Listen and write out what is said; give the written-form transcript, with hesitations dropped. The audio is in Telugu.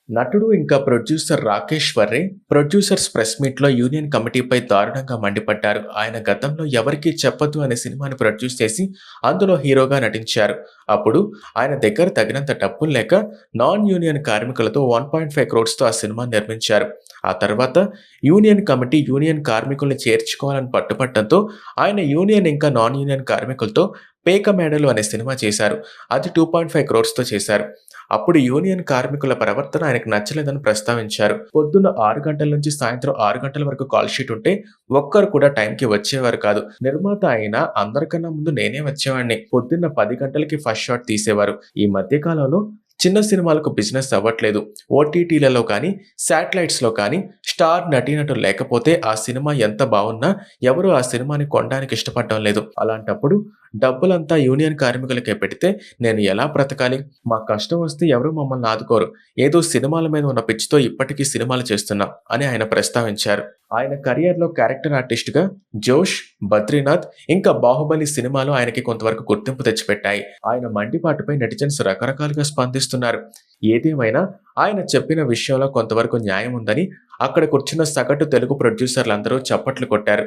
నటుడు ఇంకా producer Rakesh Varre producers press మీట్‌లో యూనియన్ కమిటీపై దారుణంగా మండిపడ్డారు. ఆయన గతంలో 'ఎవరికీ చెప్పొద్దు' అనే సినిమాని ప్రొడ్యూస్ చేసి అందులో హీరోగా నటించారు. అప్పుడు ఆయన దగ్గర తగినంత డబ్బులు లేక నాన్ యూనియన్ కార్మికులతో 1.5 క్రోర్స్‌తో ఆ సినిమాని నిర్మించారు. ఆ తర్వాత యూనియన్ కమిటీ యూనియన్ కార్మికుల్ని చేర్చుకోవాలని పట్టుపట్టడంతో ఆయన యూనియన్ ఇంకా నాన్ యూనియన్ కార్మికులతో 'పేక మేడలు' అనే సినిమా చేశారు. అది 2.5 క్రోర్స్‌తో చేశారు. అప్పుడు యూనియన్ కార్మికుల ప్రవర్తన ఆయనకు నచ్చలేదని ప్రస్తావించారు. పొద్దున్న 6 గంటల నుంచి సాయంత్రం 6 గంటల వరకు కాల్ షీట్ ఉంటే ఒక్కరు కూడా టైంకి వచ్చేవారు కాదు. నిర్మాత అయినా అందరికన్నా ముందు నేనే వచ్చేవాడిని. పొద్దున్న 10 గంటలకి ఫస్ట్ షాట్ తీసేవారు. ఈ మధ్య కాలంలో చిన్న సినిమాలకు బిజినెస్ అవ్వట్లేదు. ఓటీటీలలో కానీ, శాటిలైట్స్‌లో కానీ స్టార్ నటీనటులు లేకపోతే ఆ సినిమా ఎంత బావున్నా ఎవరు ఆ సినిమాని కొనడానికి ఇష్టపడడం లేదు. అలాంటప్పుడు డబ్బులంతా యూనియన్ కార్మికులకే పెడితే నేను ఎలా బ్రతకాలి? మాకు కష్టం వస్తే ఎవరు మమ్మల్ని ఆదుకోరు. ఏదో సినిమాల మీద ఉన్న పిచ్చితో ఇప్పటికీ సినిమాలు చేస్తున్నాం అని ఆయన ప్రస్తావించారు. ఆయన కెరియర్‌లో క్యారెక్టర్ ఆర్టిస్ట్‌గా 'జోష్', 'బద్రీనాథ్' ఇంకా 'బాహుబలి' సినిమాలు ఆయనకి కొంతవరకు గుర్తింపు తెచ్చిపెట్టాయి. ఆయన మండిపాటుపై నెటిజన్స్ రకరకాలుగా స్పందిస్తున్నారు. ఏదేమైనా ఆయన చెప్పిన విషయంలో కొంతవరకు న్యాయం ఉందని అక్కడ కూర్చున్న సగటు తెలుగు ప్రొడ్యూసర్లందరూ చప్పట్లు కొట్టారు.